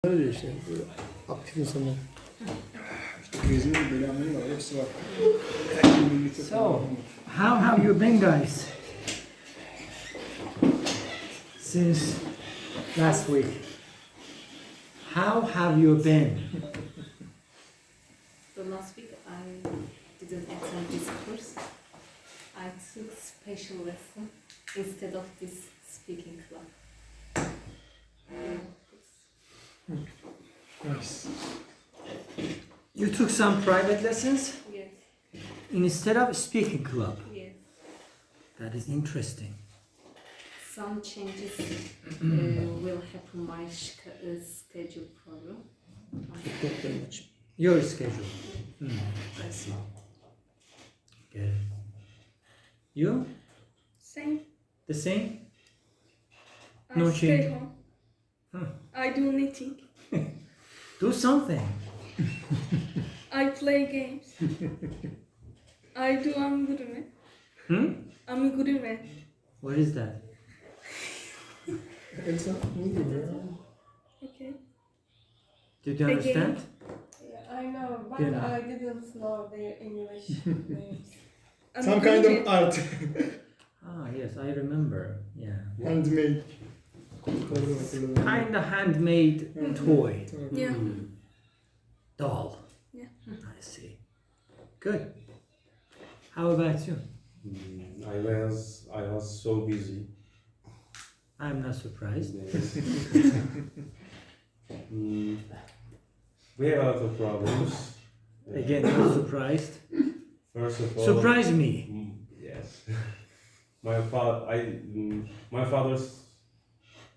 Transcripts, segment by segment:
Öyle işte. Böyle aktif insanlar. Krizin böyle anlamı var. Hepsi var. So, how have you been, guys? Since last week. How have you been? So last week I didn't attend this course. I took special lesson instead of this speaking club. Nice. You took some private lessons Yes, instead of speaking club. yes. That is interesting. Some changes will happen my schedule problem. Not very much. Your schedule. I see. Get it. You? Same. The same? I No stay change. home. Huh. I do knitting. Do something. I play games. I do amigurumi. Amigurumi. What is that? Elsa ne diyor ya? Okay. Did you understand? Yeah, I know, but Yeah. I didn't know their English names. Some kind of art. Ah, yes, I remember. Yeah. Handmade. Kind of handmade toy. Yeah. Doll. Yeah. I see. Good. How about you? I was so busy. I'm not surprised. Yes. We have a lot of problems. Again, not surprised. First of all, Surprise me. Yes. My father's.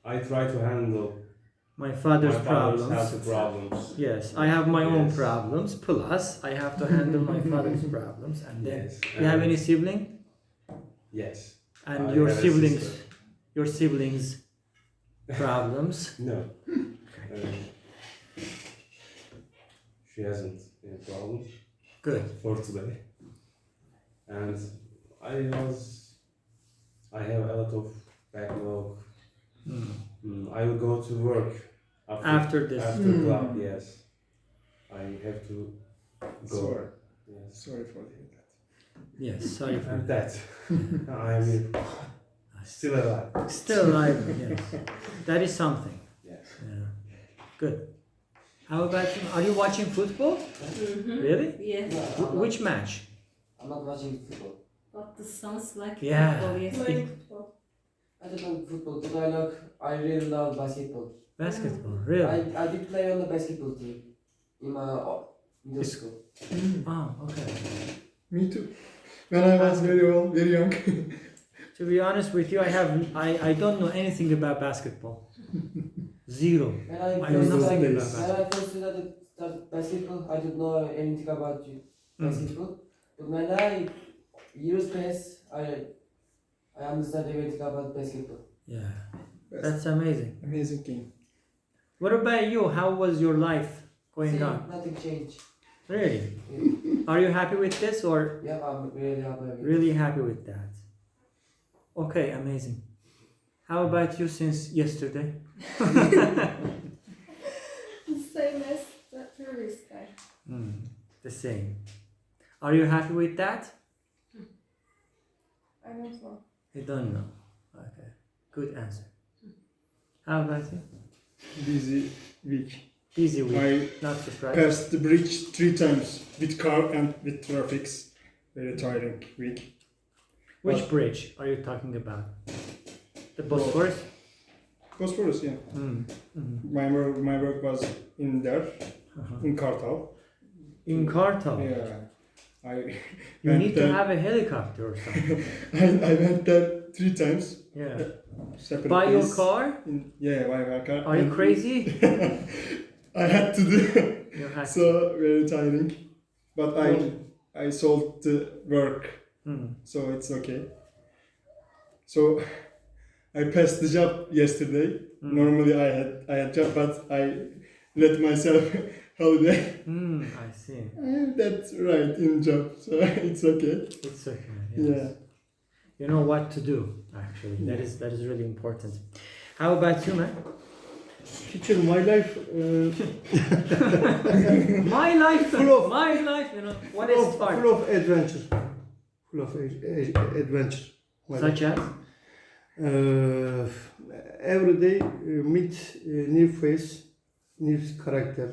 I try to handle My father's my father's problems. health problems. Yes, I have my own Yes. problems. Plus, I have to handle my father's problems. And then, Yes. you have any sibling? Yes. And I your have a siblings, sister. your siblings' problems. No. She hasn't any problem Good. for today. And I have a lot of backlog. I will go to work After this. After club, yes. I have to go. Sorry. Yes. Sorry for hearing that. Yes, sorry for And that. that. I'm still alive. Still alive, yes. That is something. Yes. Yeah. Good. How about you? Are you watching football? Really? Yes, Which match? I'm not watching football. but the sounds like Yeah. football. Yes. Playing football. I don't know football, but I really love basketball. Basketball, really? I did play on the basketball team in my middle school. Oh, okay. Me too. When I was very young. To be honest with you, I don't know anything about basketball. Zero. When I know nothing about when basketball. I first started basketball, I didn't know anything about basketball. But when years pass, I understand everything about basketball. Yeah. That's amazing. Amazing game. What about you? How was your life going Same, on? nothing changed. Really? Are you happy with this or Yeah, I'm really happy with it. really happy with that? Okay, amazing. How about you since yesterday? The same as the previous guy. The same. Are you happy with that? I don't know. You don't know. Okay. Good answer. How about you? Busy week. Busy week. I Not surprised. passed the bridge 3 times with car and with traffic. Very tiring week. Which bridge are you talking about? The Bosphorus? Bosphorus, yeah. My work was in there, in Kartal. In Kartal? Yeah. You went need to there- have a helicopter or something. I went there 3 times. Yeah. Separate By your days. car? Yeah, by my car. Are you crazy? I had to do. You have So very tiring. But I sold the work, so it's okay. So I passed the job yesterday. Normally I had job, but I let myself holiday. I see. That's right in job, so it's okay. It's okay. Yes. Yeah. You know what to do, actually. That is really important. How about you, man? Teacher, my life My life, Full of- my life, what full is of, start? full of adventure. Full of adventure. My Such as? every day meet new face, new character.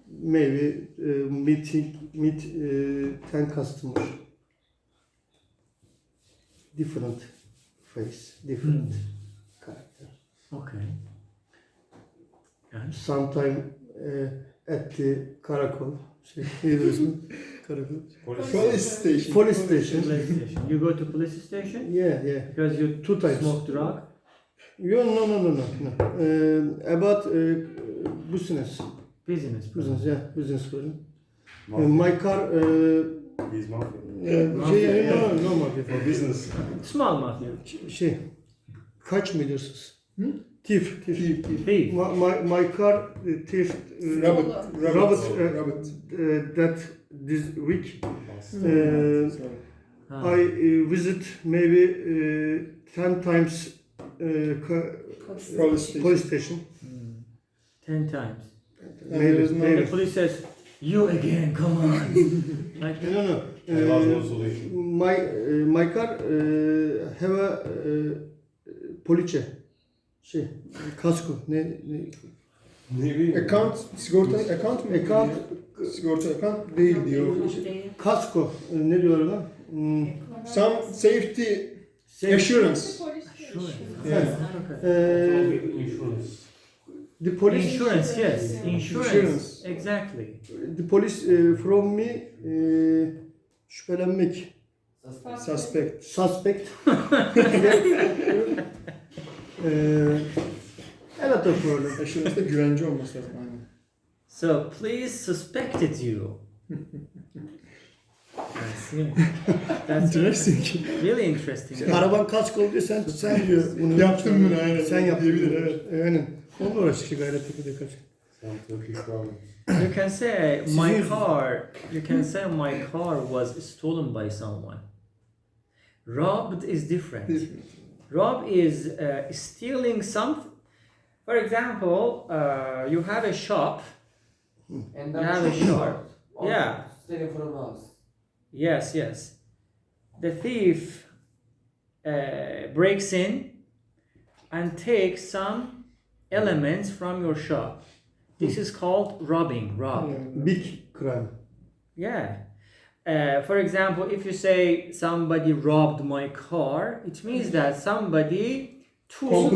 Maybe meet 10 customers. Different face, different character. Okay. And? Sometime at the karakol. Biliyoruz mu? Karakol. Police station. Police station. Police station. You go to police station Yeah. because you 2 times. smoke drug? No. About business. Business. Business person. Mafia. My car. He's mafia. No mafya. For business. Small mafia. Kaç mı diyorsunuz? Hı? Thief. Thief. My car thief. Robert. That this week. Sorry. Ah. I visit maybe 10 times police station. 10 times. there is no- And the police says, you again, come on. Like that. No. There was no solution. My car have a poliçe. Kasko. Ne? Ne bileyim. Account, sigorta account mı? Account. Sigorta account değil diyor. Kasko. Ne diyorlar lan? Some safety assurance. Sure. Yeah. Insurance. The police. Insurance, yes. Insurance. Exactly. The police from me şüphelenmek. Suspect. Suspect. A lot of problem. Assurance da güvence olması lazım. Aynen. So police suspected you. I see. That's Interesting. really interesting. Araban kask oldu sen diyor. Bunu Yaptım bunu aynen. Sen yaptın. Diyebilir evet. Aynen. Onunla uğraştık gayret bir kaç. Some Turkish problems. You can say my car was stolen by someone. Robbed is different. Rob is stealing something. For example, you have a shop. And You have a shop. Or Yeah. stealing from house. Yes. The thief breaks in and takes some elements from your shop. This is called robbing. Rob. Big crime. Yeah. For example, if you say somebody robbed my car, it means that somebody took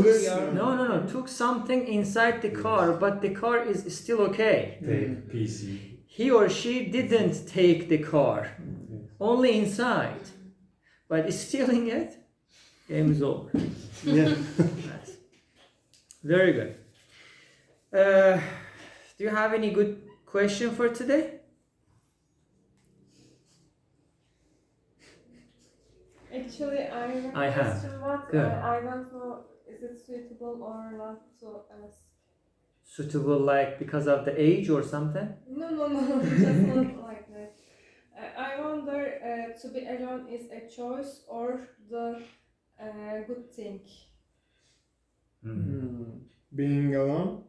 took something inside the car, but the car is still okay. Take PC. He or she didn't take the car, only inside, but stealing it, game is over. Yeah. Nice. Very good. Do you have any good question for today? Actually, I have. question, but Good. I don't know is it suitable or not to ask. Suitable, like because of the age or something? No, just not like that. I wonder to be alone is a choice or the good thing. Being alone.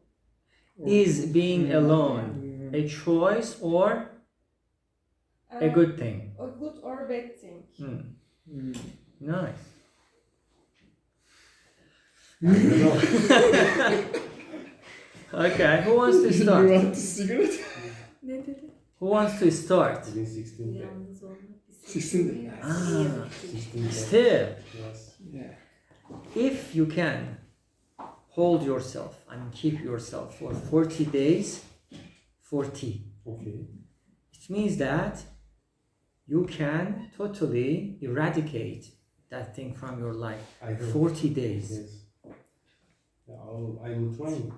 Is being alone a choice or a good thing? A good or bad thing. Nice. Okay, who wants to You start? want a cigarette? Ne dedi? Who wants to start? Bugün 16 day. Yalnız olmak bir 16 day. Ah, 16 day. still, Yes. Yeah. if you can hold yourself and keep yourself for 40 days, 40, Okay. it means that you can totally eradicate that thing from your life. I heard. 40 days. Yes. Yeah, I'm trying.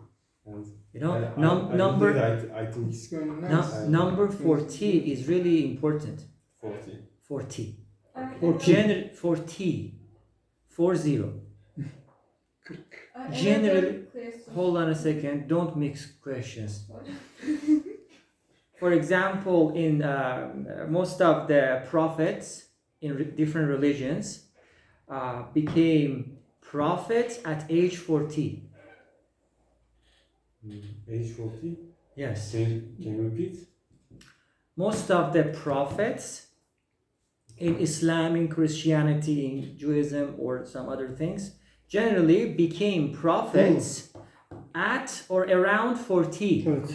And You know, I number did, I think It's going nu- nice. number 40 is really important. 40. 40. 40. 40. 40. Another Generally- question. Hold on a second. Don't mix questions. For example, in most of the prophets in different religions became prophets at age 40. Age 40? Yes. Can you repeat? Most of the prophets in Islam, in Christianity, in Judaism, or some other things, generally became prophets at or around 40. Evet.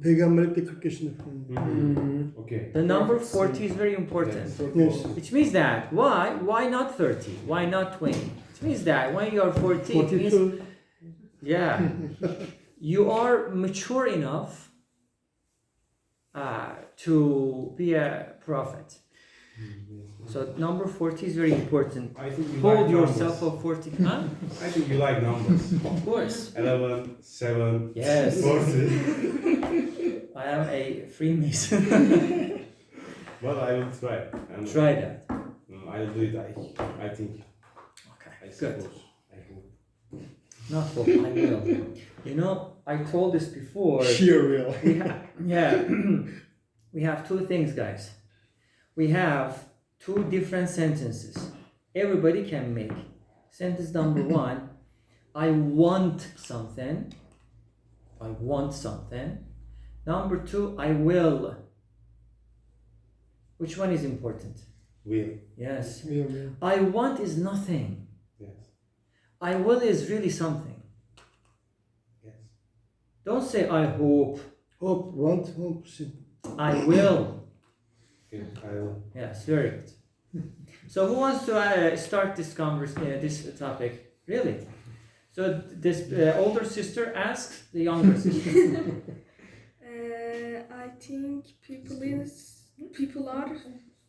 Peygamberlik de 40 yaşında falan. Okay. The number Prophets, 40 is very important. Yes. Which means that, why not 30? Why not 20? It means that when you are 40, it means, 42. yeah, you are mature enough to be a prophet. So number 40 is very important. I think you Hold like yourself numbers. of 40. Huh? I think you like numbers. Of course. 11, 7, Yes. 40. I am a Freemason. But I will try. And Try that. I will do it, I think. Okay, I good. suppose. I hope. Not hope, I will. You know, I told this before. Sheer will. We have two things, guys. We have two different sentences. Everybody can make. Sentence number one, I want something. I want something. Number two, I will. Which one is important? Will. Yes. Will. I want is nothing. Yes. I will is really something. Yes. Don't say I hope. Hope, want, hope, see. I will. Okay, I will. Yes, very good. So who wants to start this this topic? Really? So this older sister asks the younger sister. I think people are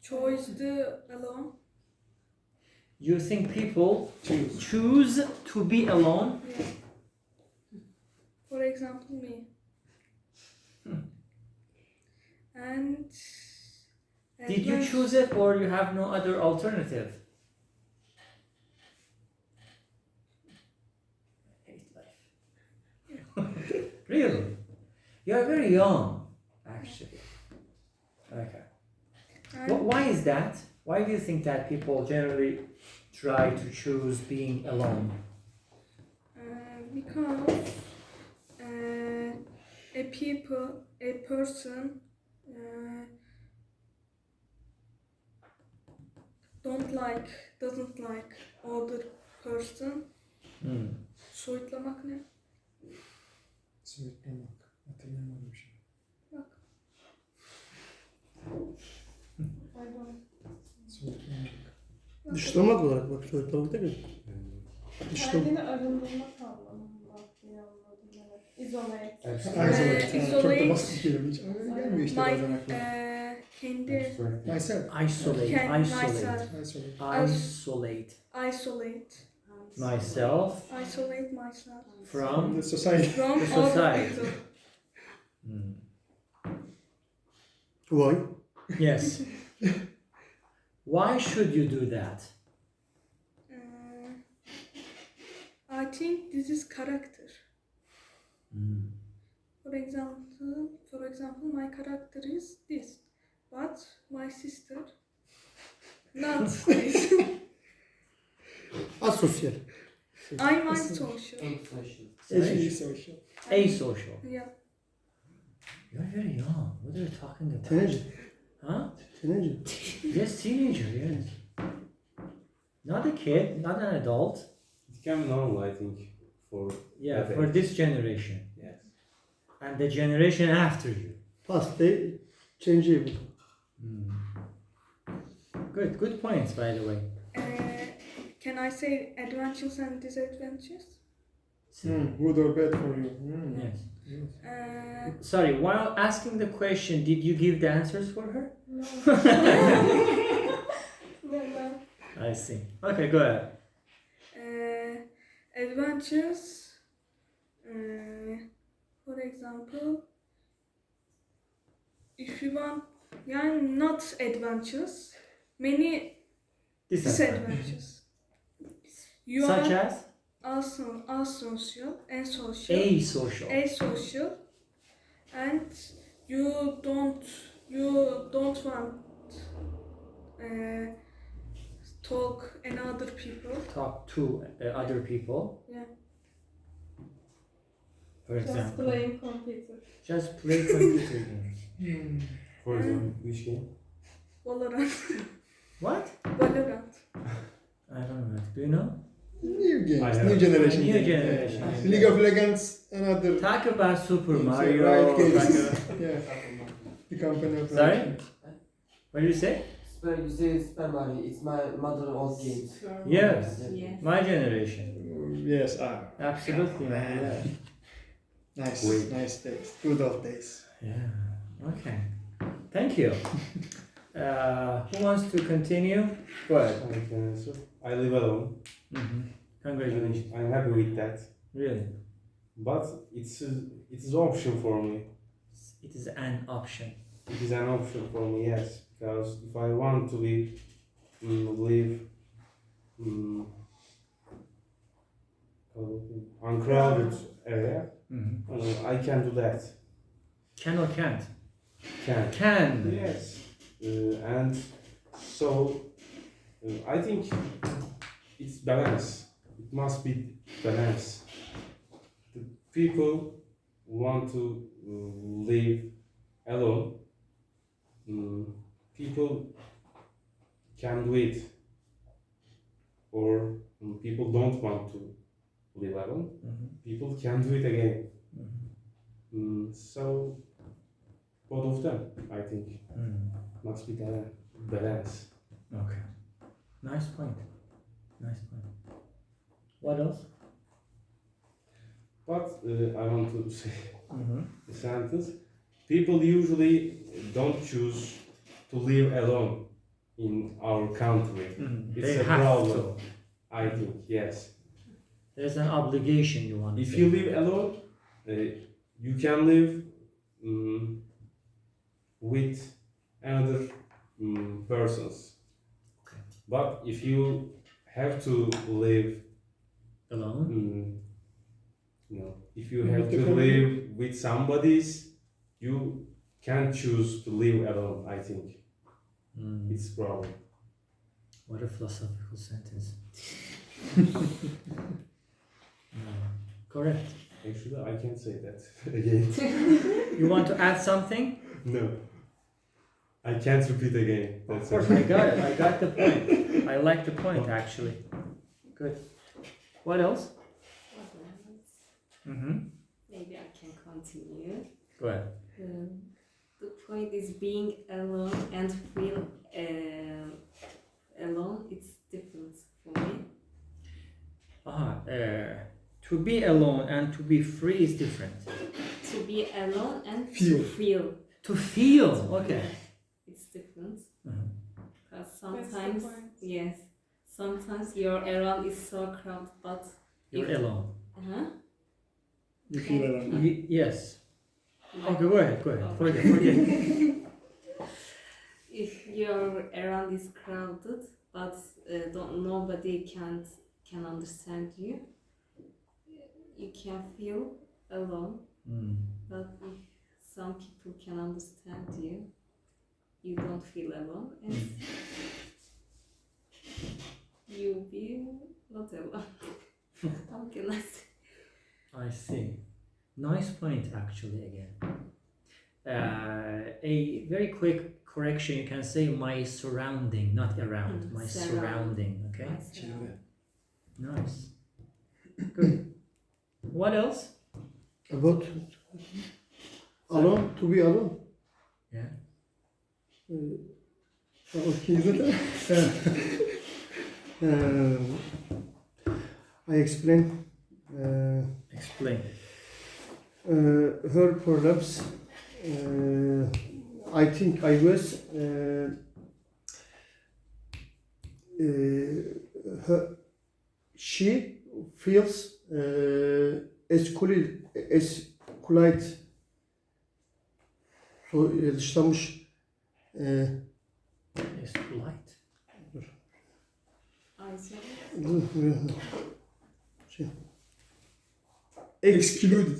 choosed alone. You think people choose to be alone? Yeah. For example, me. And Did you choose it or you have no other alternative? I hate life. Really? You are very young, actually. Okay. Why is that? Why do you think that people generally try to choose being alone? Because a person doesn't like other person. Soyutlamak ne? Soyutlamak. Hatırlayamadım şimdi. Soyutlamak. Dışlamak olarak bak soyutlamak da değil. Kendini arındırmak anlamında diye anladım. Evet. Isolate. Isolate. Çok da Isolate. basit bir kelime. Hiç gelmiyor işte bazen aklıma. Kendi Myself. Isolate. myself. Isolate. Isolate Myself myself from The society. from The other society. people. Why? Yes. Why should you do that? I think this is character. For example, my character is this, but my sister not this. Asosyal. I'm antisocial. Social. Asocial. Yeah. You're very young. What are you talking about? Teenager. Huh? Teenager. Yes, teenager, yes. Not a kid, not an adult. It can be normal, I think, for Yeah, that for age. this generation. Yes. And the generation after you. Past day changeable. Good points, by the way. Can I say advantages and disadvantages? Good or bad for you. Yes. Uh, Sorry, while asking the question, did you give the answers for her? No. No. I see. Okay, go ahead. advantages. For example, if you want, not advantages, many disadvantages. You Such are as? also asocial and social. Asocial. Asocial, and you don't want talk another people. Talk to other people. Yeah. For Just example. playing computer. Just play computer games. For example, which game? Valorant. What? Valorant. I don't know. Do you know? New games, I have- new generation. New games. generation. Yeah. League of Legends, another. Talk about Super games, Mario. Riot games. talk about- Yeah, the company of Sorry? Riot. What did you say? You say Super Mario. It's my mother old games. Yes. Yes. My generation. Yes, Absolutely. Yeah. nice, Wait. nice days, good old days. Yeah. Okay. Thank you. Who wants to continue? Go ahead. I can answer. I live alone. Mm-hmm. Congratulations. I'm happy with that. Really? But it's an option for me. It is an option. It is an option for me, yes. Because if I want to live uncrowded area, Mm-hmm. I can do that. Can or can't? Can. Can. Yes. And so I think it's balance. It must be balance. The people want to live alone. People can do it, or people don't want to live alone. Mm-hmm. People can do it again. Mm-hmm. So both of them, I think, must be balance. Okay. Nice point. Nice point. What else? But I want to say Mm-hmm. a sentence. People usually don't choose to live alone in our country. Mm-hmm. It's They a have problem. to. I think, yes. There's an obligation you want to If say. you live alone, you can live with another persons. Okay. But if you have to live, Alone? if you With have the to family? live with somebody's, you can't choose to live alone. I think Mm. it's a problem. What a philosophical sentence. Correct. Actually, I can't say that again. You want to add something? No, I can't repeat again. Of That's course, it. I got it. I got the point. I like the point actually. Good. What else? Mm-hmm. Maybe I can continue. Go ahead. The point is being alone and feel alone. It's different for me. To be alone and to be free is different. To be alone and Feel. to feel. To feel, okay. It's different. Mhm. Because That's the sometimes, point. yes, sometimes your around is so crowded, but You're alone. You feel alone. Yes. like, Okay, go ahead. Go ahead. Okay. Forget. if your around is crowded, but nobody can understand you, you can feel alone. Mm. But if some people can understand you, you don't feel alone, and you be not alone. How can I say? I see. Nice point, actually, again. A very quick correction, you can say my surrounding, not around. My surrounding, okay? Myself. Nice. Good. What else? About alone, to be alone. Yeah. Okay, is it? I explain Explain. her problems. I think I was she feels excluded dışlanmış It's polite. I said Excluded.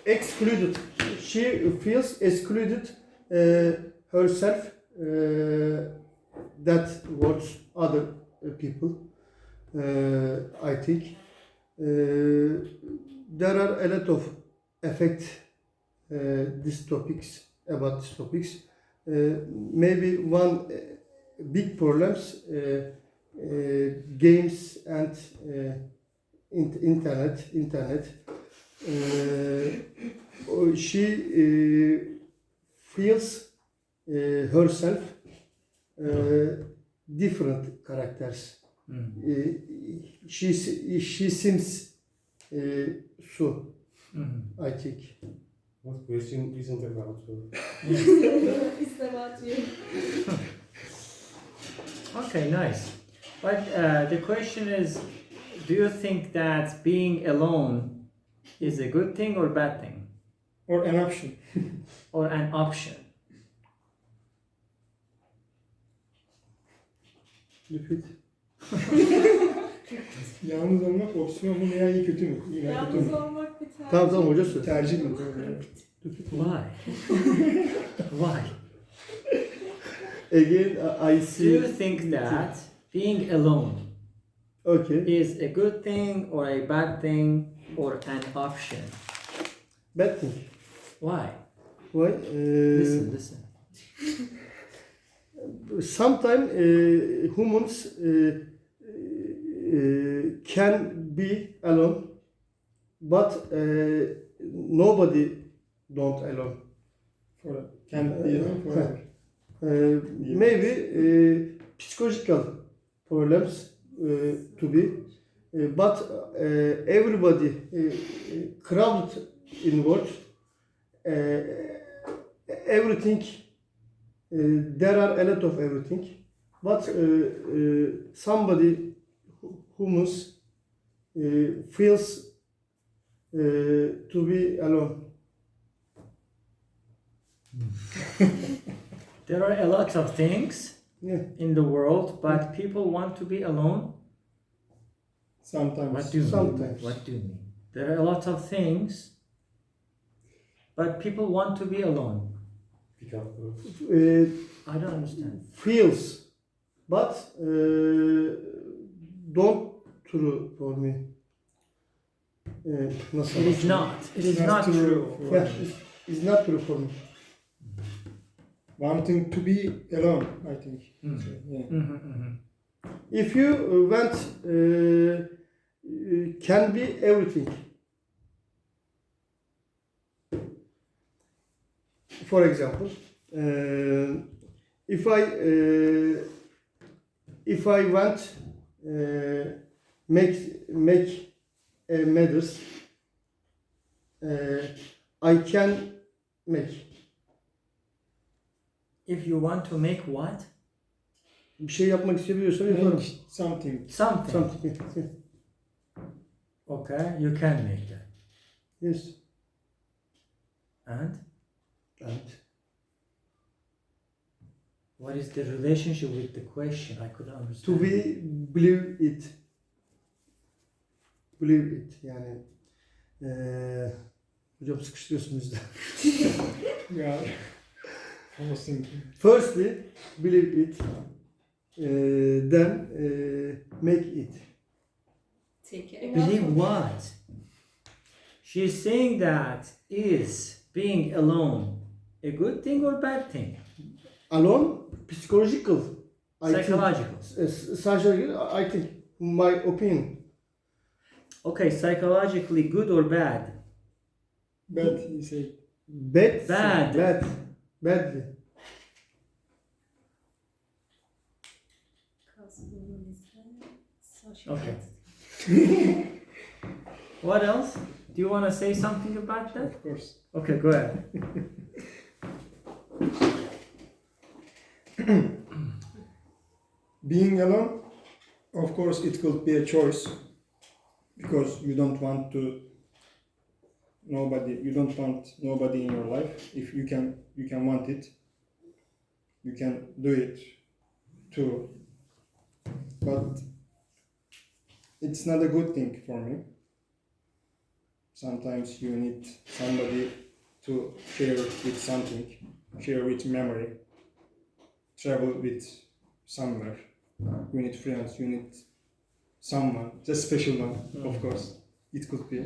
excluded. She feels excluded herself that towards other people. I think there are a lot of effect these topics about these topics. Maybe one big problems games and internet. She feels herself different characters. She seems so. I think. What question isn't about her? It's about you. Okay, nice. But the question is, do you think that being alone is a good thing or bad thing? Or an option. Or an option? Repeat. Yalnız olmak opsiyon mu veya iyi kötü mü? İyi veya kötü Yalnız mü? olmak bir tercih. Tamam hoca söyle. Tercih mi? Why? Why? Again, I Do see. you think that being alone Okay. is a good thing or a bad thing or an option? Bad thing. Why? Why? Listen. Sometimes humans can be alone, but nobody don't alone. Can be alone forever. Maybe psychological problems to be, but everybody crowded in world. Everything. There are a lot of everything, but somebody humans feels to be alone. There are a lot of things Yeah. in the world, but people want to be alone. Sometimes. What do you Sometimes. mean? What do you mean? There are a lot of things, but people want to be alone. Pick up. I don't understand. Feels, but don't true for me. Nasıl? It is not. It is Not not true. true. Yeah, it's not true for me. Wanting to be alone, I think. Mm. So, yeah. If you want, can be everything. For example, if I want make a matters, I can make. If you want to make what? Bir şey yapmak istiyorsam yaparım. Make something. Something. Something. Okay, you can make that. Yes. And And what is the relationship with the question? I couldn't understand. to be believe it. Believe it yani. Hocam sıkıştırıyorsunuz da. Yeah. Forcing. Firstly, believe it. Then make it. Take it. Believe what? She's saying that is being alone a good thing or bad thing? Alone, psychological. Psychological. Psychological, I think, my opinion. Okay, psychologically good or bad? Bad, you say. Bad. Bad. Badly. Because woman is a social Okay. entity. What else? Do you want to say something about that? Of course. Okay, go ahead. Being alone, of course, it could be a choice because you don't want nobody in your life. If you can want it, you can do it too. But it's not a good thing for me. Sometimes you need somebody to share with something, share with memory, travel with somewhere. You need friends, you need someone, the special one, of course. It could be.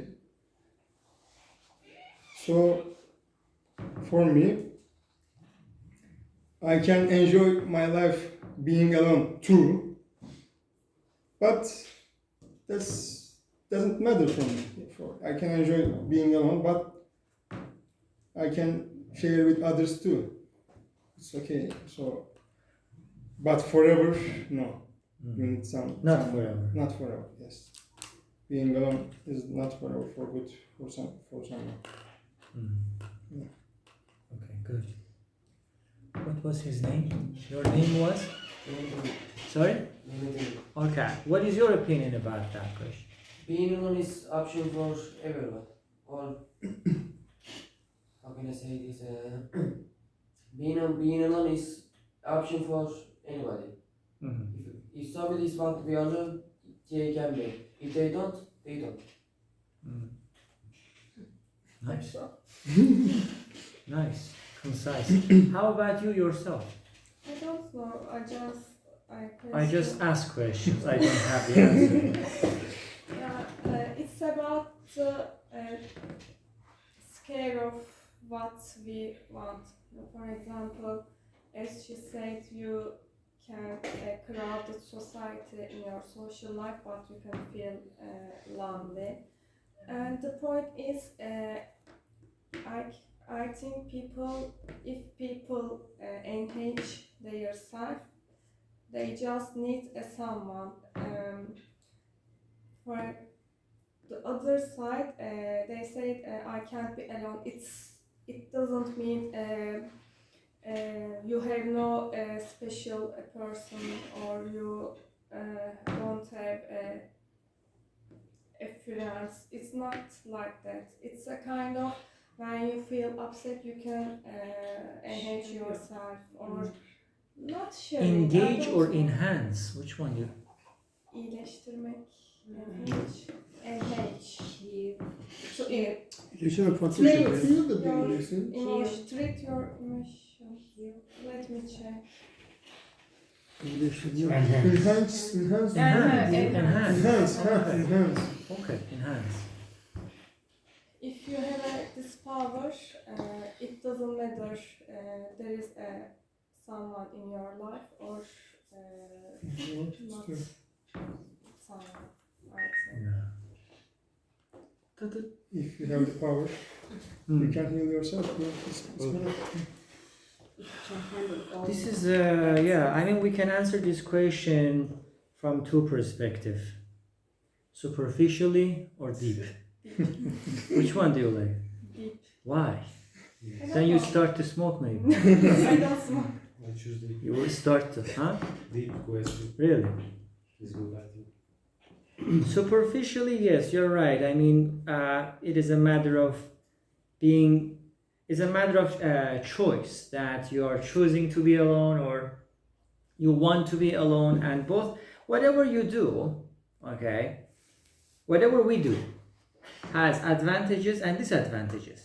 So, for me, I can enjoy my life being alone too, but that's doesn't matter for me. I can enjoy being alone, but I can share with others too. It's okay. So, but forever, no. You need Not someone. forever. Not forever. Yes. Being alone is not forever for good for someone. Yeah. Okay, good. What was his name? Your name was? Sorry? Okay. What is your opinion about that question? Being alone is option for everyone. Or how can I say this? Being alone is option for anybody. If somebody want to be alone, they can be. If they don't, they don't. Nice. Nice. Concise. How about you yourself? I don't know. I just ask questions. I don't have the answer. Yeah, it's about the scale of what we want. For example, as she said, you can crowded society in your social life, but you can feel lonely. And the point is, I think if people engage their self, they just need someone. For the other side, they say I can't be alone. It doesn't mean you have no special person or you don't have a friends. It's not like that. It's a kind of when you feel upset, you can enhance yourself or not sharing. Engage or enhance? Which one you? İyileştirmek, enhance. So, İletişime farklı treat şey. your emotion. Treat your emotion. Let me check. İyileştirme. Enhance. Enhance. Enhance. Okay, enhance. If you have this power, it doesn't matter. There is someone in your life or not someone. I think. If you have the power, you can heal yourself. It's This is yeah. I mean, we can answer this question from two perspectives: superficially or deep. Which one do you like? Deep. Why? Then you start to smoke, maybe. I don't smoke. I choose the You will start to, huh? deep question. Really? Is good, I think. Superficially, yes, you're right. I mean, it is a matter of being. It's a matter of choice that you are choosing to be alone or you want to be alone, and both. Whatever you do, okay, whatever we do, has advantages and disadvantages.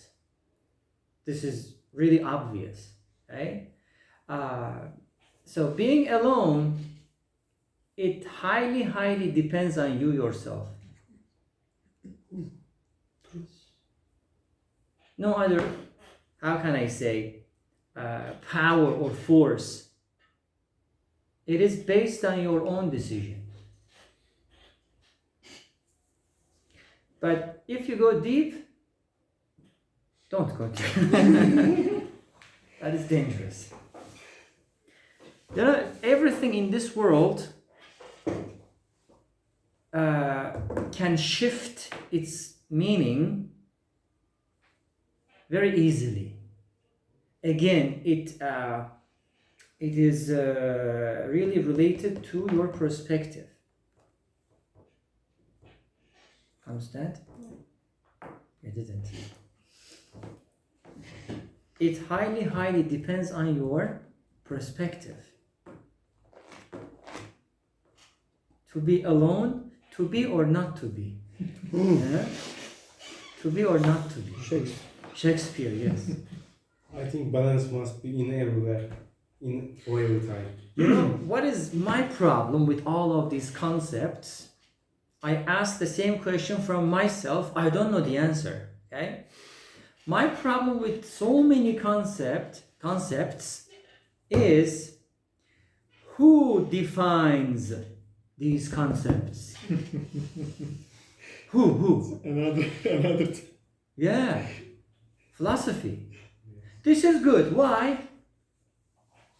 This is really obvious, right? So being alone, it highly depends on you yourself. No other, how can I say, power or force. It is based on your own decision. But if you go deep, don't go deep. That is dangerous. You know, everything in this world can shift its meaning very easily. Again, it is really related to your perspective. Understand? You didn't. It highly depends on your perspective. To be alone, to be or not to be. Yeah? To be or not to be. Shakespeare. Shakespeare, yes. I think balance must be in everywhere. in for every time. You know, what is my problem with all of these concepts? I ask the same question from myself. I don't know the answer. Okay? My problem with so many concepts is who defines these concepts? Who? Another. Yeah. Philosophy. This is good. Why?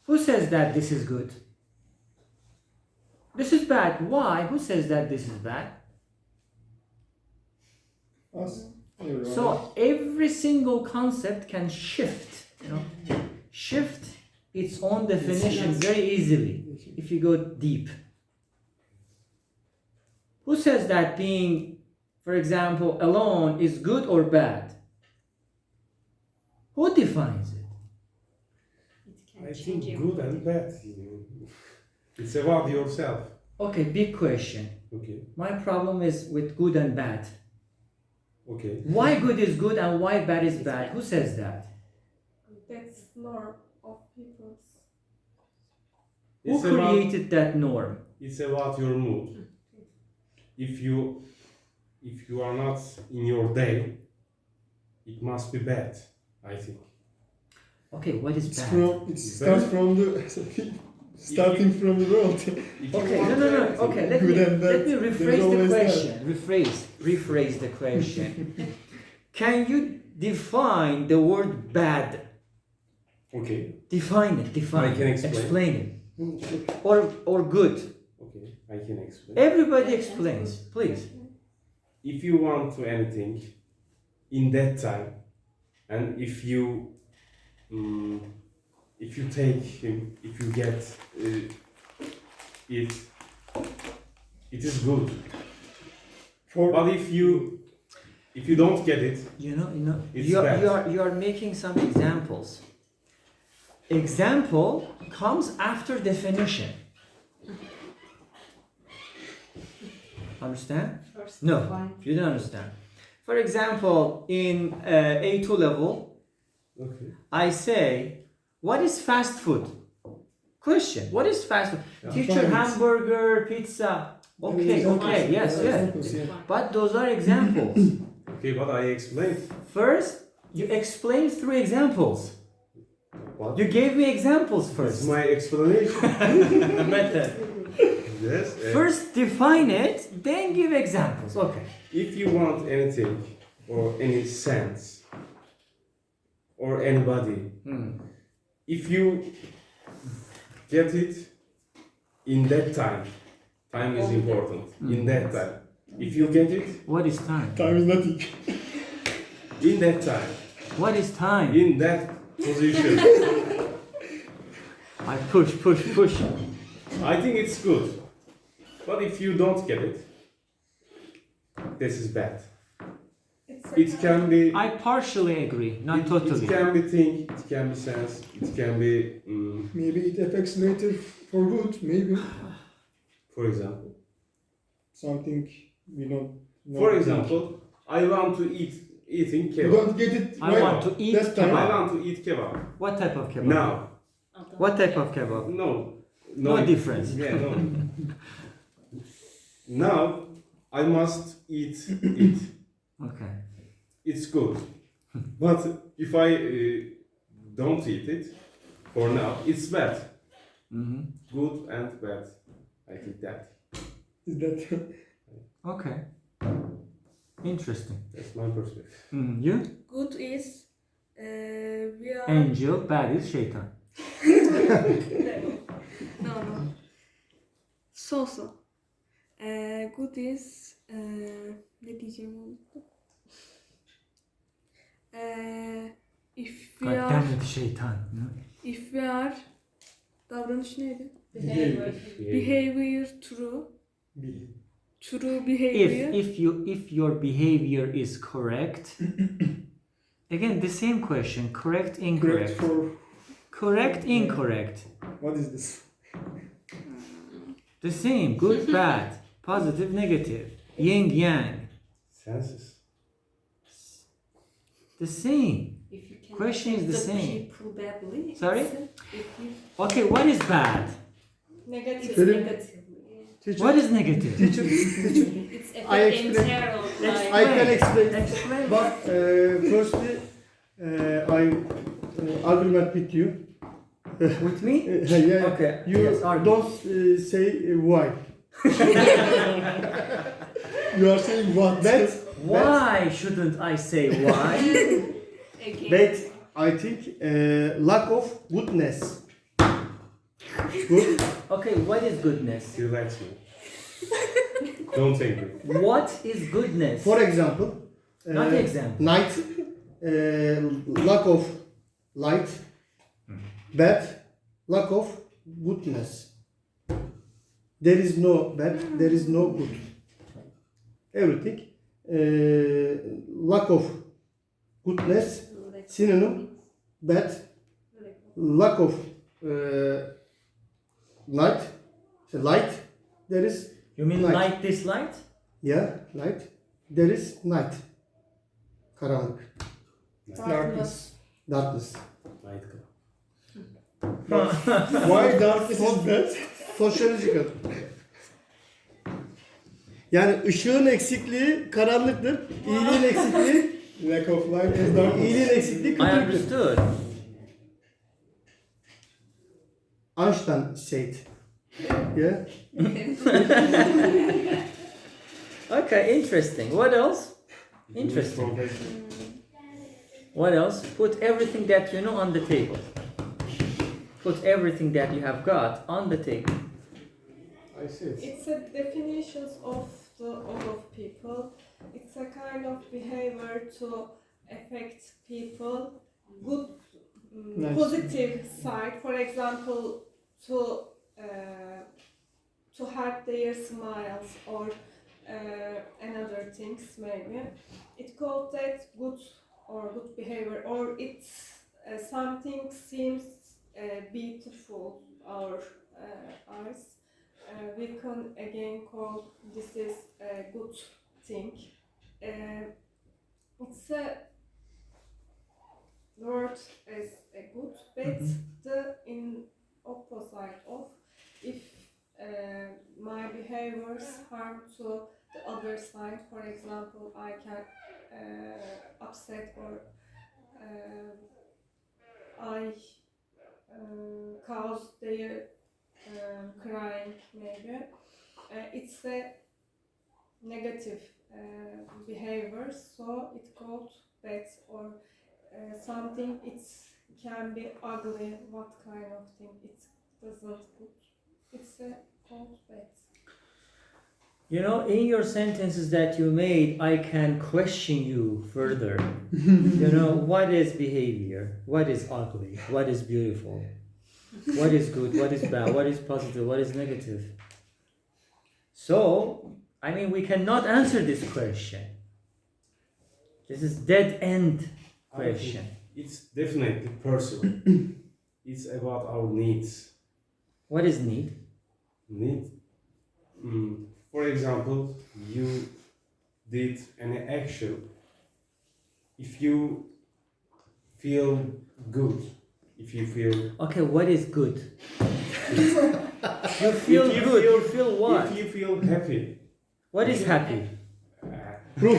Who says that this is good? This is bad. Why? Who says that this is bad? Us. Everyone. So every single concept can shift, shift its own definition very easily if you go deep. Who says that being, for example, alone is good or bad? Who defines it? It can I change think every good and day. bad. It's about yourself. Okay, big question. Okay. My problem is with good and bad. Okay. Why good is good and why bad is bad? Who says that? That's norm of people's. Who It's about, created that norm? it's about your mood. If you are not in your day, it must be bad, I think. Okay, what is It's bad? from. It starts from the. Starting from the world. If you Okay, want no. anything- Okay, let Good and me bad, rephrase there's the always that. question. Rephrase the question. Can you define the word bad? Okay. Define it. I can explain. Explain it. Or good. Okay, I can explain. Everybody explains, please. If you want to anything in that time, and if you take him, if you get it, it is good. But if you don't get it, It's bad. You are making some examples. Example comes after definition. Understand? First No, define. you don't understand. For example, in A2 level, okay. I say, what is fast food? Question, what is fast food? Yeah. Teacher, Define it. hamburger, pizza. Okay, Examples. yes. Examples, yeah. But those are examples. Okay, but I explained. First, you explained through examples. What? You gave me examples That's first. my explanation. Method. Yes. First define it, then give examples. Okay. If you want anything or any sense or anybody, if you get it in that time is important. In that time, if you get it What is time? Time is nothing. in that time, What is time? in that position, I push. I think it's good. But if you don't get it, this is bad. It can be. I partially agree, not It totally. can be thing. It can be sense. It can be. Maybe it affects later for good. Maybe For example. something we don't know. For example, I want to eating you kebab. don't get it I right want to eat that time. I kebab. want to eat kebab. What type of kebab? Now. What type of kebab? No difference. Yeah, no. Now I must eat it. Okay. It's good. But if I don't eat it, for now, it's bad. Good and bad. I think that. Is that Okay. Interesting. That's my perspective. You? Good is we are Angel, bad is şeytan. no. So. Good is ne diyeceğimi unuttum. If we God are damn it, şeytan. if we are davranış neydi? Behavior. Behavior true behavior. If your behavior is correct, again the same question: correct, correct incorrect, for correct, incorrect. what is this? The same: good, bad, positive, negative, yin, yang. Senses. The same. If you can Question is affect the same. people badly. Sorry? If you, Okay, what is bad? Negative. it's Really? negative. Yeah. Teacher, What is negative? teacher, It's I affect explain- entire of life. I can explain. Explain. But firstly, I argument with you. With me? Yeah. Okay. You Yes, argue. don't say why. You are saying what? That Why shouldn't I say why? Again. that I think lack of goodness. Good. Okay, what is goodness? Relax me. Don't angry. What is goodness? For example, Not example. night, lack of light, bad, lack of goodness. There is no bad, there is no good. Everything, lack of goodness, synonym, bad, lack of light, there is You mean light. like this light? yeah, light, there is night, karanlık, Darkness. darkness. Light go. Why darkness is bad? Sociological. Yani ışığın eksikliği karanlıktır, iyiliğin eksikliği, Lack of light is darkness. iyiliğin eksikliği I kötülüktür. understood. Einstein said. Yeah. Okay, interesting. What else? Interesting. What else? Put everything that you know on the table. Put everything that you have got on the table. I said. It's a definitions of the all of people. It's a kind of behavior to affect people. Good, Nice. positive side. For example, to help their smiles or another things maybe. It called that good or good behavior, or it's something seems beautiful our eyes. We can again call this is a good thing. It's a word is a good, but the in opposite of if my behaviors harm to the other side. For example, I can upset or I cause their crying maybe. It's a negative behavior, so it's called bad or something. It can be ugly. What kind of thing? It doesn't good. It's a called bad. You know, in your sentences that you made, I can question you further. You know, what is behavior? What is ugly? What is beautiful? What is good? What is bad? What is positive? What is negative? So, I mean, we cannot answer this question. This is dead end question. It's definitely personal. It's about our needs. What is need? Need. For example, you did an action. If you feel good, if you feel Okay, what is good? You feel If you good. feel- You feel what? if you feel happy, What is happy? Ruh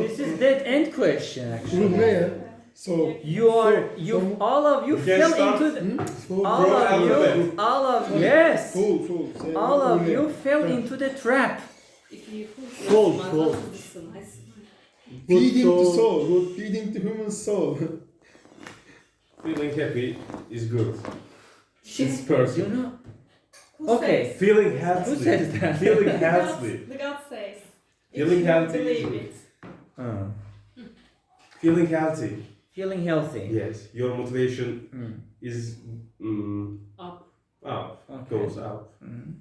This is dead end question actually. ne ya? So You are So- you so- all of you You can fell start- into the, So all From of you alphabet. all of yes full. Say all of öyle. you fell into the trap. If you put Soul, my soul. heart to the slice. Feeding Good the soul. soul. Feeding the human soul. feeling happy is good. It's You personal. know. Who Okay. says? Feeling Who healthy. says that? Feeling The healthy. God, the God says. Feeling if you healthy. believe it. Feeling healthy. Feeling healthy. Yes, your motivation Mm. is Up. up, Okay. goes up. Mhm.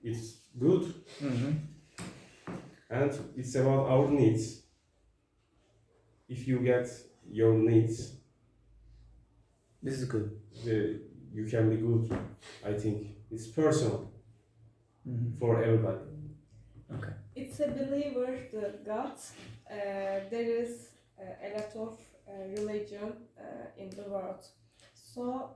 It's good, Mhm. and it's about our needs. If you get your needs, This is good. you can be good. I think it's personal Mhm. for everybody. Okay. It's a believer, the God. There is of religion in the world. So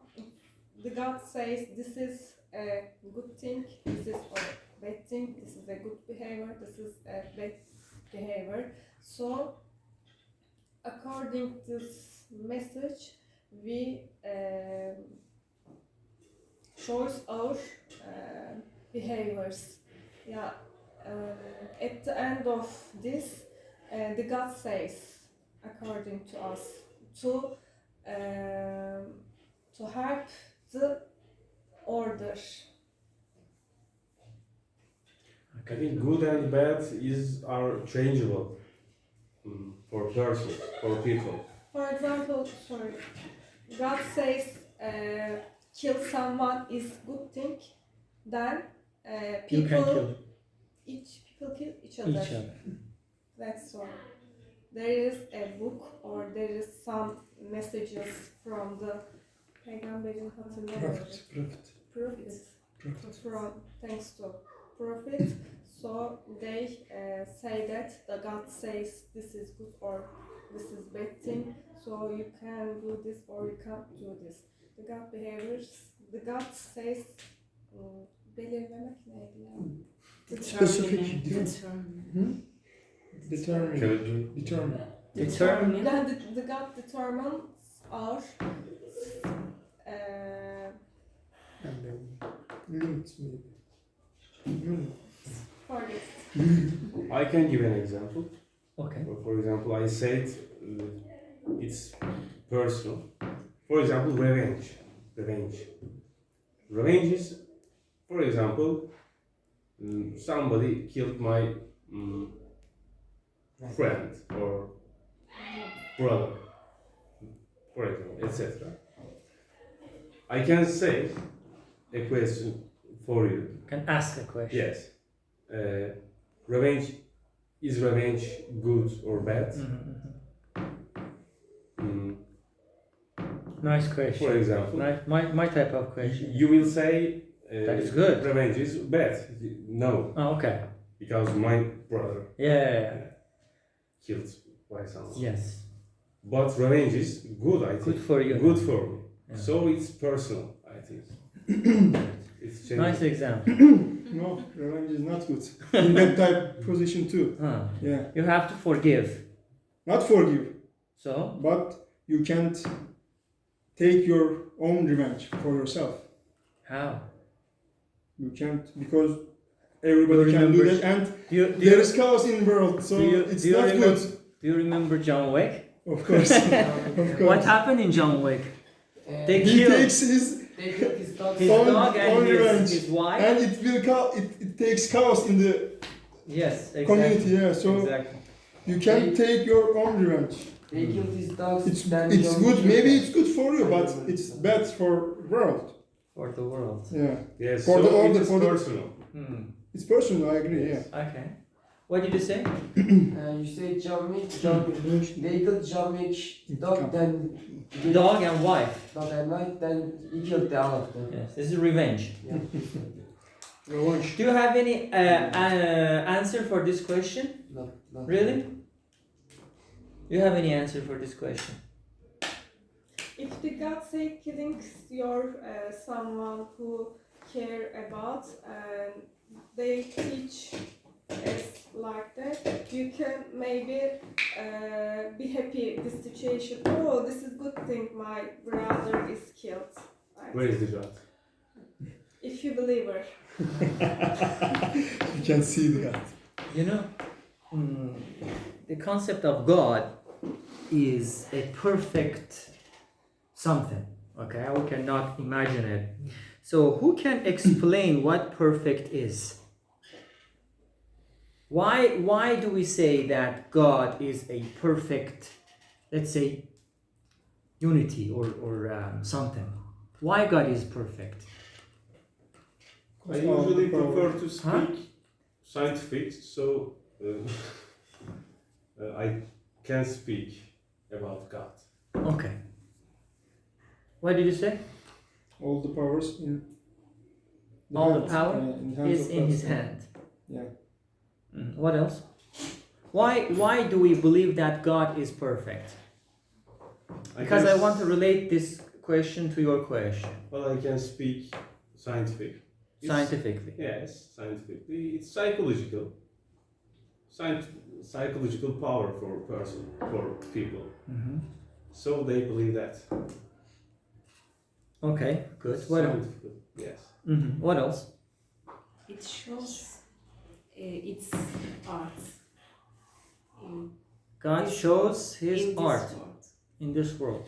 the God says this is a good thing, this is a bad thing, this is a good behavior, this is a bad behavior. So according to this message, we choose our behaviors. Yeah. At the end of this, the God says, according to us, to help the order. I think good and bad are changeable for persons, for people. For example, God says kill someone is good thing, then You can kill people kill each other. each other. That's all. There is a book or there is some messages from the Peygamberin hatırlamıyorum. Prophet. From thanks to prophet. So they say that the God says this is good or this is bad thing. So you can do this or you can't do this. The God behaviors. The God says belirlemek neydi ya? Specific. Determine. Then the God determines our And then limits maybe. forget. I can give an example. Okay. For example, I said it's personal. For example, revenge. Revenge is, for example, somebody killed my friend or brother, for example, etc. I can say a question for you. Can ask a question. Yes. Is revenge good or bad? Nice question. For example, my type of question. you will say That is good. Revenge is bad. No, Oh, okay. because my brother Yeah. killed by someone. Yes. But revenge is good, I think. Good for you. Good for me. Yeah. So it's personal, I think. It's Nice example. No, revenge is not good. In that type position too. Huh. Yeah. You have to forgive. Not forgive, So but you can't take your own revenge for yourself. how? You can't, because everybody You can do remember- that, and Do you, there is chaos in the world, so it's not good. Do you remember John Wick? Of course. Of course. What happened in John Wick? They He killed takes his They killed his dog. his own- dog and own revenge. his wife. and it will it takes chaos in the Yes, exactly. community. Yeah, so Exactly. you can't take your own revenge. They killed his dogs. It's then it's John good. killed Maybe them. it's good for you, but it's bad for world. For the world. Yeah, Yes, For so the order, it is for the- personal. it's personal. I agree. Yeah. Okay. What did you say? You say John Wick. They killed John Wick dog. Then Dog and wife. dog and wife. Then he killed the all of them. Yes, this is revenge. Yeah. Do you have any answer for this question? No, not Really? Do you have any answer for this question? If the God say killing your someone who care about and they teach us like that, you can maybe be happy this situation. Oh, this is good thing. My brother is killed. Where is the God? If you believer. You can see the God. You know, the concept of God is a perfect something. Okay, we cannot imagine it. So, who can explain what perfect is? Why do we say that God is a perfect, let's say, unity or something? Why God is perfect? I usually prefer to speak Huh? scientific, so I can speak about God. Okay. What did you say? All the powers in All the hand, power in the hands is of in God. his hand. Yeah. What else? Why do we believe that God is perfect? Because I want to relate this question to your question. Well, I can speak Scientifically. Yes, scientifically. It's psychological. Psychological power for a person, for people. Mm-hmm. So they believe that. Okay, good. What else? Scientifical, yes. Mm-hmm. What else? It shows its art. In God this shows His in this art world. in this world.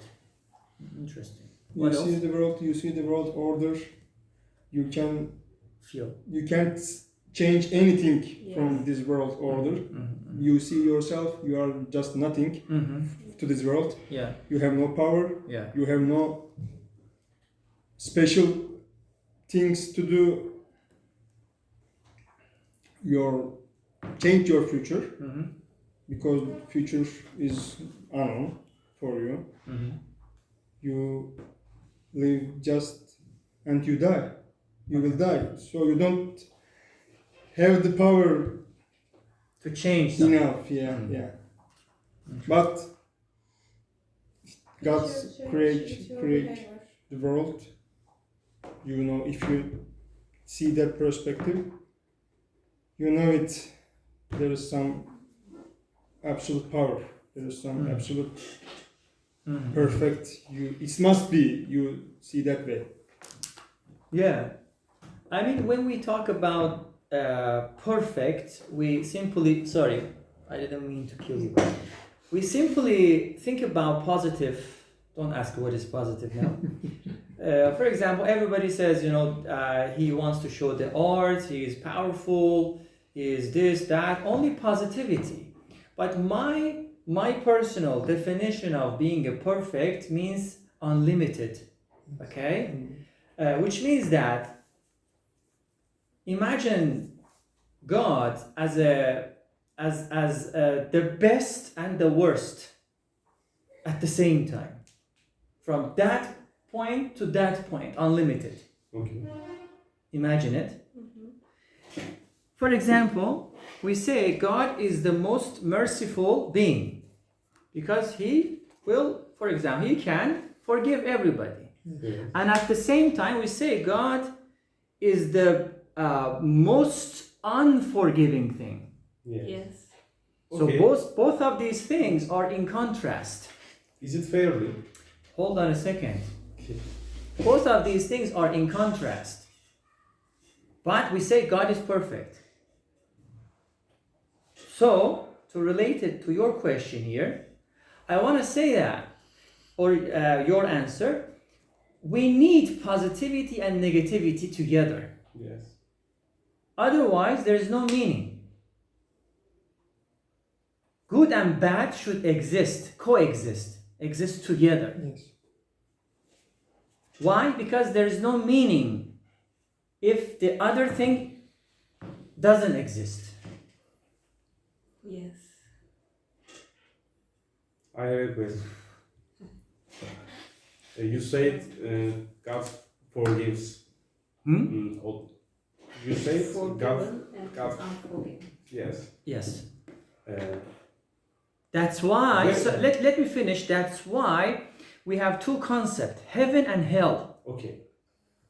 Interesting. You What see else? the world. You see the world order. You can't change anything from Yes. this world order. Mm-hmm. You see yourself. You are just nothing Mm-hmm. to this world. Yeah, You have no power. yeah. You have no special things to do. Change your future, Mm-hmm. because future is unknown for you. Mm-hmm. You live just and you die. You will die. So you don't have the power To change something. enough. Yeah, Mm. yeah. But God It will create change your create behavior. the world. You know, if you see that perspective, you know it. There is some absolute power. There is some Mm. absolute Mhm. perfect. It must be. You see that way. Yeah. I mean, when we talk about perfect, we simply, sorry, I didn't mean to kill you. We simply think about positive. Don't ask what is positive now. For example, everybody says, he wants to show the art, he is powerful, he is this, that, only positivity. But my personal definition of being a perfect means unlimited, okay? Which means that imagine God as the best and the worst at the same time. From that point to that point, unlimited. Okay. Imagine it. Mhm. For example, we say God is the most merciful being because He will, for example, He can forgive everybody. Yes. And at the same time, we say God is the most unforgiving thing. Yes. Yes. So Okay. both of these things are in contrast. Is it fairly? Hold on a second. Okay. Both of these things are in contrast. But we say God is perfect. So, to relate it to your question here, I want to say that, or your answer, we need positivity and negativity together. Yes. Otherwise, there is no meaning. Good and bad should coexist, exist together. Yes. Why? Because there is no meaning if the other thing doesn't exist. Yes. I have a question. You said God forgives. You said God. Forgiven and God- unforgiven. Yes. Yes. Uh, That's why, Well- so let me finish. That's why we have two concepts, heaven and hell. okay.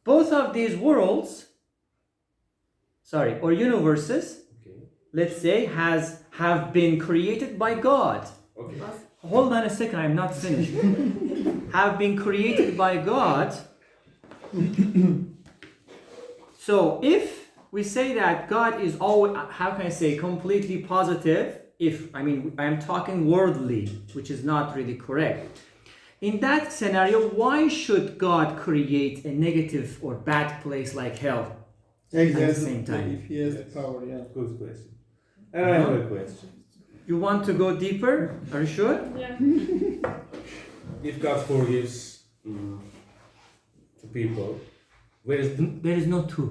Both of these worlds, or universes, Okay. let's say, have been created by God. Okay. But Hold on a second, I'm not finished. Have been created by God. So if we say that God is always, how can I say, completely positive, I'm talking worldly, which is not really correct. In that scenario, why should God create a negative or bad place like hell? At the same time. If he has Yes. the power, yeah. Good question. And I have a question. You want to go deeper? Are you sure? Yeah. If God forgives to people, where is the There is no two.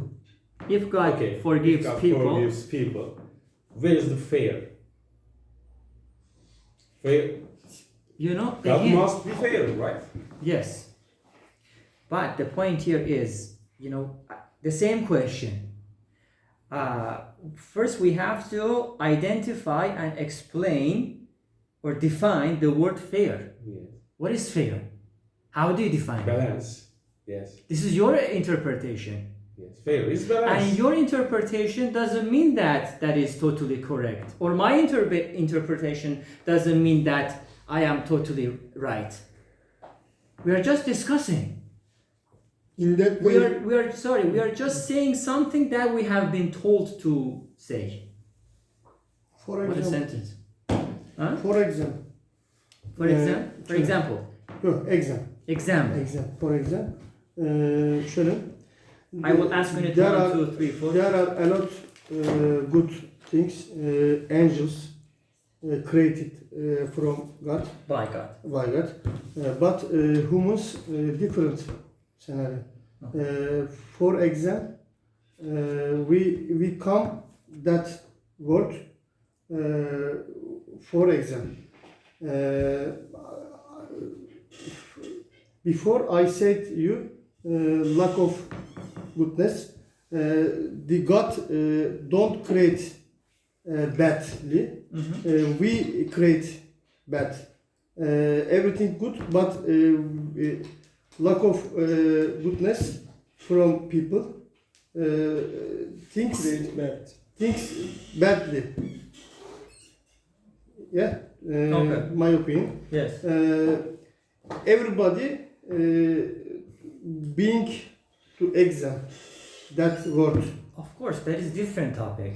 If God okay? forgives if God people, forgives people, where is the fair? Fair. God again, must be fair, right? yes. But the point here is, the same question. First, we have to identify and explain or define the word fair. Yes. What is fair? How do you define it? Balance. Yes. This is your interpretation. Yes. Fair is balance. And your interpretation doesn't mean that that is totally correct. Or my interpretation doesn't mean that I am totally right. We are just discussing. In that We way, we are just saying something that we have been told to say. for What a example, sentence. Huh? for example, For example. Exam. For example, şöyle. I will ask unit There 1, are- 2, 3, 4. There are a lot good things. Angels created from God, By God. by God, but humans different scenario. For example, we come that word. For example, before I said you lack of goodness, the God don't create badly. We create bad. Everything good, but lack of goodness from people. Things Create bad. thinks badly. Yeah, Okay. my opinion. Yes. Everybody being to exam that word. Of course, that is different topic.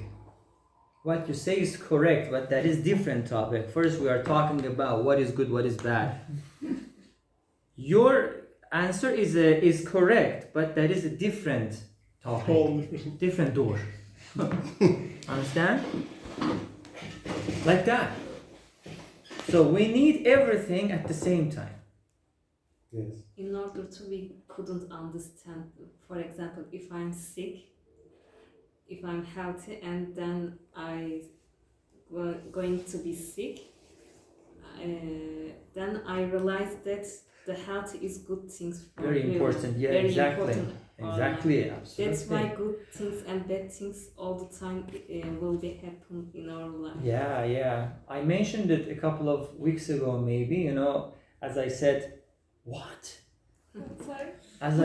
What you say is correct, but that is different topic. First, we are talking about what is good, what is bad. Your answer is correct, but that is a different topic, Whole. different door. Understand? Like that. So we need everything at the same time. Yes. In order to, we couldn't understand, for example, if I'm sick, if I'm healthy, and then I were going to be sick, then I realized that the health is good things for Very me. important. Yeah, Very exactly. important. Exactly. Absolutely. That's why good things and bad things all the time will be happen in our life. Yeah, yeah. I mentioned it a couple of weeks ago, maybe, you know, as I said, what? Sorry. As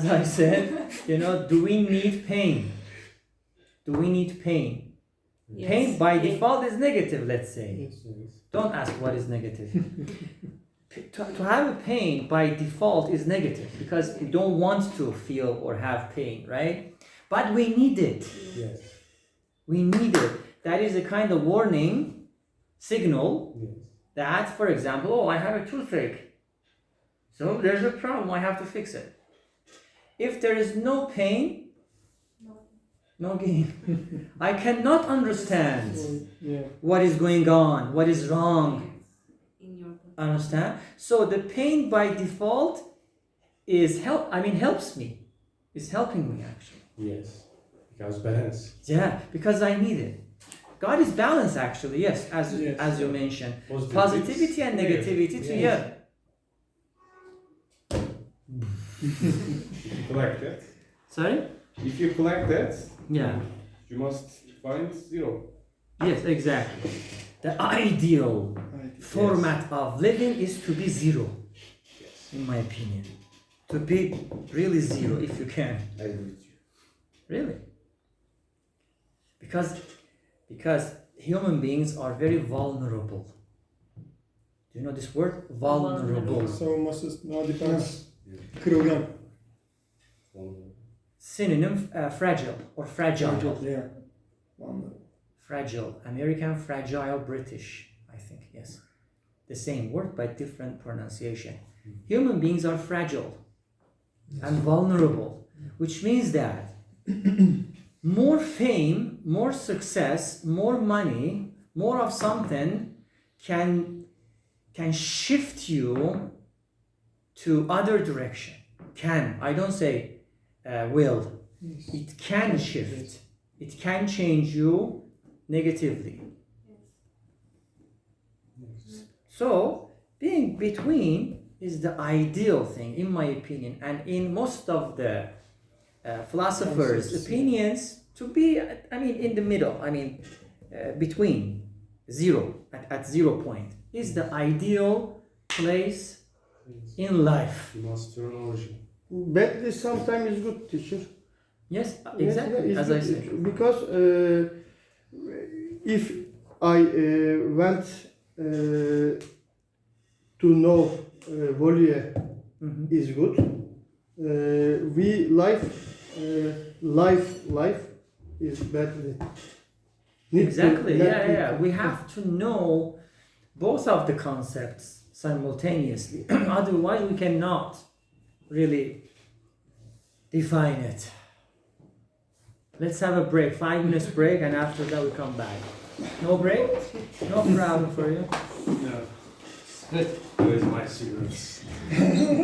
I said, you know, do we need pain? Do we need pain? Yes. Pain by Yeah. default is negative, let's say. Yes. Don't ask what is negative. To have a pain by default is negative because we don't want to feel or have pain, right? But we need it. Yes. We need it. That is a kind of warning signal Yes. that, for example, oh, I have a toothache. So there's a problem, I have to fix it. If there is no pain, no gain. I cannot understand Yeah. what is going on, what is wrong. In your Understand? So the pain by default is helps me. It's helping me actually. Yes. Because balance. Yeah, because I need it. God is balance actually, yes, Yes. as you mentioned. Positive Positivity and is- negativity Yes. together. If you collect that, Sorry? if you collect that, Yeah. you must find zero. Yes, exactly. The ideal format of living is to be zero, in my opinion. To be really zero if you can. I agree with you. Really. Because human beings are very vulnerable. Do you know this word? Vulnerable. Savunmasız, no defense. Yeah. Kırılgan. Synonym fragile or fragile. Yeah. Anladım. Fragile. American, fragile, British, I think, yes. The same word but different pronunciation. Human beings are fragile and vulnerable, which means that more fame, more success, more money, more of something can shift you to other direction. Can. I don't say will. It can shift. It can change you negatively. So, being between is the ideal thing, in my opinion, and in most of the philosophers' Concepts, opinions, to be, in the middle, between zero, at 0 point. is the ideal place in life. Master origin. Badly sometimes is good, teacher. Yes, Yes, exactly, it's as I good, said. because if I went to know Volye Mhm. is good, we life is badly. Need to Exactly, let yeah, me- yeah. We have to know both of the concepts simultaneously. Otherwise, we cannot really define it. Let's have a break, 5 minutes break, and after that we come back. No break? No problem for you. Yeah. Where's my cigarettes?